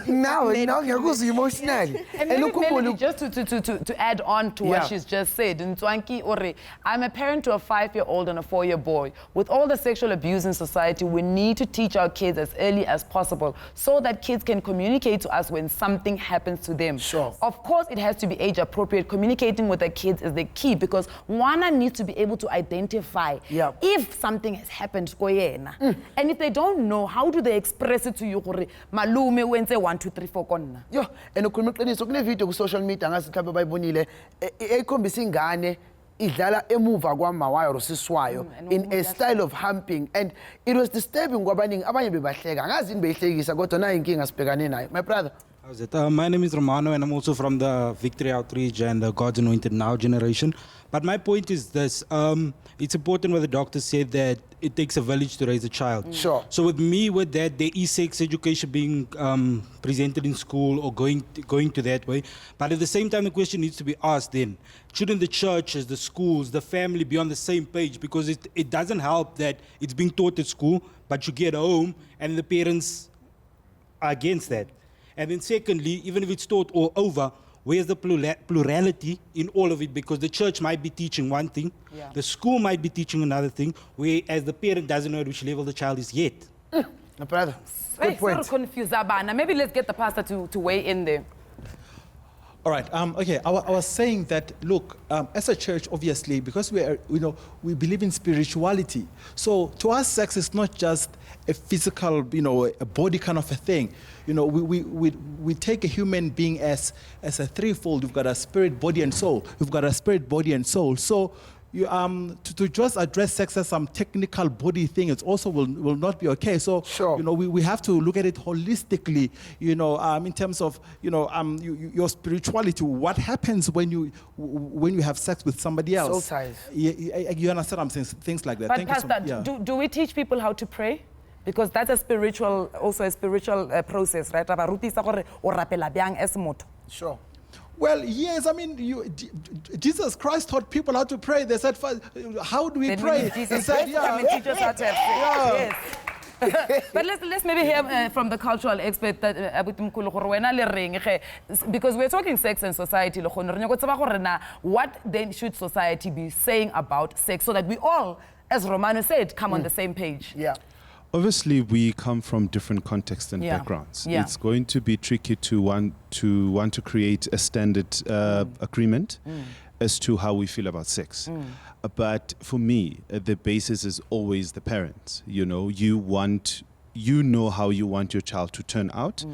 now ngiyakuzwa emotionally. And maybe just to add on to what she's just said, Ntwanki Ore, I'm a parent to a 5-year-old and a 4-year boy. With all the sexual abuse in society, we need to teach our kids as early as possible so that kids can communicate to us when something happens to them. Sure. Of course, it has to be age appropriate. Communicating with the kids is the key because one needs to be able to identify if something has happened to Koyena. And if they don't know, how do they express it to you? Malume when say 1, 2, 3, 4 konna. Yo, and ukhuluma iqiniso kune video ku social media ngathi mhlawumbe bayibonile ekhombisa ingane idlala emuva kwama wayo siswayo in a style of humping, and it was disturbing kwabaningi abanye bebahleka ngazi beyihlekisa kodwa na inkinga sibhekane nayo. My brother, how's it? My name is Romano and I'm also from the Victory Outreach and the God's Anointed Now generation. But my point is this, it's important what the doctor said that it takes a village to raise a child. Sure. So with me, with that, there is sex education being presented in school or going to that way. But at the same time, the question needs to be asked then, shouldn't the churches, the schools, the family be on the same page? Because it doesn't help that it's being taught at school, but you get home and the parents are against that. And then secondly, even if it's taught all over, where's the plurality in all of it? Because the church might be teaching one thing, the school might be teaching another thing, whereas the parent doesn't know at which level the child is yet. My brother, good point. Confused Abana. Maybe let's get the pastor to weigh in there. All right. Okay. I was saying that. Look, as a church, obviously, because we believe in spirituality. So to us, sex is not just a physical, a body kind of a thing. We take a human being as a threefold. You've got a spirit, body, and soul. You've got a spirit, body, and soul. So to just address sex as some technical body thing, it also will not be okay. So, we have to look at it holistically, in terms of, your spirituality. What happens when you have sex with somebody else? Soul ties. You understand what I'm saying? Things like that. But Thank Pastor, you so much. do we teach people how to pray? Because that's a spiritual process, right? Sure. Well, yes, I mean, Jesus Christ taught people how to pray. They said, how do we Then pray? Jesus He said, Christ come and teach us how to have sex. Yes. But let's maybe hear from the cultural expert that because we're talking sex and society. What then should society be saying about sex so that we all, as Romano said, come on the same page? Yeah. Obviously, we come from different contexts and backgrounds. Yeah. It's going to be tricky to want to create a standard agreement as to how we feel about sex. But for me, the basis is always the parents. You know how you want your child to turn out.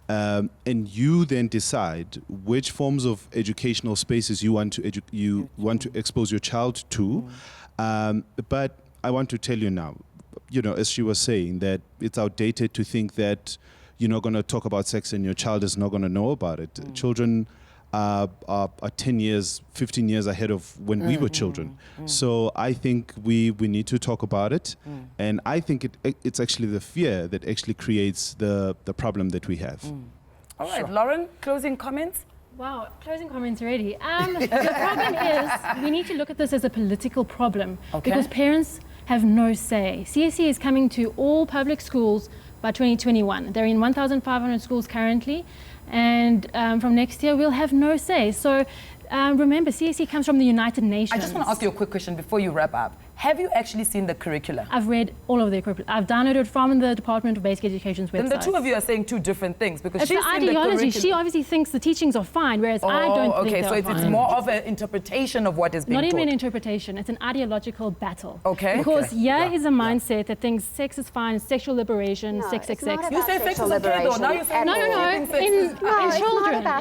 And you then decide which forms of educational spaces you want to expose your child to. But I want to tell you now, as she was saying, that it's outdated to think that you're not going to talk about sex and your child is not going to know about it. Children are 10 years, 15 years ahead of when we were children. So I think we need to talk about it. And I think it's actually the fear that actually creates the problem that we have. All right, Lauren, closing comments? Wow, closing comments already. The problem is we need to look at this as a political problem because parents have no say. CSE is coming to all public schools by 2021. They're in 1,500 schools currently, and from next year we'll have no say. So remember, CSE comes from the United Nations. I just want to ask you a quick question before you wrap up. Have you actually seen the curricula? I've read all of the curricula. I've downloaded from the Department of Basic Education's website. Then the two of you are saying two different things because it's she's the seen ideology. the She obviously thinks the teachings are fine, whereas I don't think they're fine. So it's more of an interpretation of what is being Not taught. even an interpretation, it's an ideological battle. Okay. Because is a mindset that thinks sex is fine, sexual liberation, sex. You say sex is okay though, now you're saying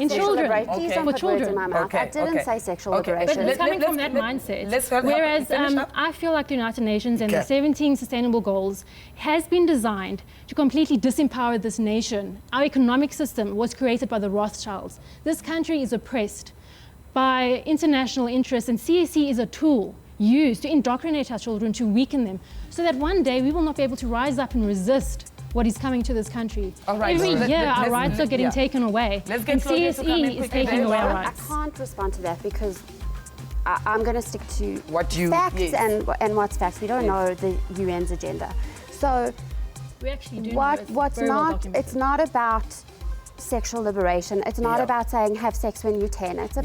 in children. Please don't put words in my mouth. I didn't say sexual liberation. But it's coming from that mindset. Whereas I feel like the United Nations and the 17 Sustainable Goals has been designed to completely disempower this nation. Our economic system was created by the Rothschilds. This country is oppressed by international interests, and CSE is a tool used to indoctrinate our children, to weaken them, so that one day we will not be able to rise up and resist what is coming to this country. All right, Every year our rights are getting taken away, and CSE is taking away our rights. I can't respond to that because I'm going to stick to facts and what's facts. We don't know the UN's agenda. So we actually do it's not about sexual liberation. It's not about saying have sex when you're 10. It's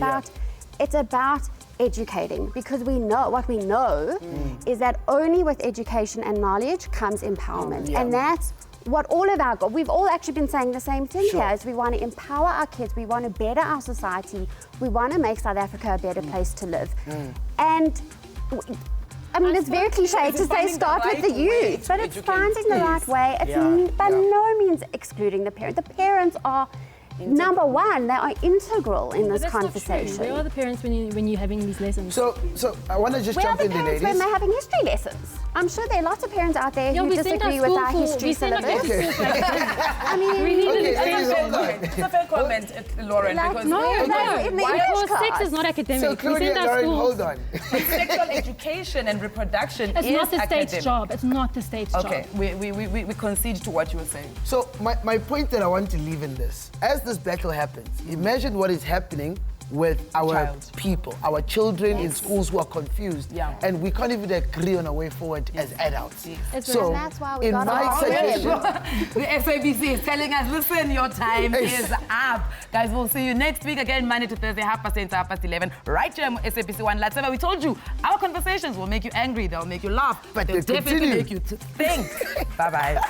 about educating, because we know is that only with education and knowledge comes empowerment. And that's what all of our we've all actually been saying the same thing here, is we want to empower our kids, we want to better our society, we want to make South Africa a better place to live. And I mean, it's very cliche to say start with the youth, but it's finding the right way. It's by no means excluding the parents. The parents are number one, they are integral in this conversation. Where are the parents when you're having these lessons? So I want to just jump in there, ladies. Where are the parents when they're having history lessons? I'm sure there are lots of parents out there who disagree with our history syllabus. I mean, it's a fair comment, Lauren. Because sex is not academic. So Claudia, Lauren, hold on. Sexual education and reproduction it's is not the state's academic. job. It's not the state's job. Okay, we concede to what you were saying. So my point that I want to leave in this, as this battle happens, imagine what is happening with our people, our children in schools who are confused, and we can't even agree on a way forward as adults. So that's why we in my suggestion, the SABC is telling us, listen, your time is up. Guys, we'll see you next week again, Monday to Thursday, 10:30 to 11:30, right here on SABC 1 Latseva. We told you, our conversations will make you angry, they'll make you laugh, but they'll definitely make you think. Bye-bye.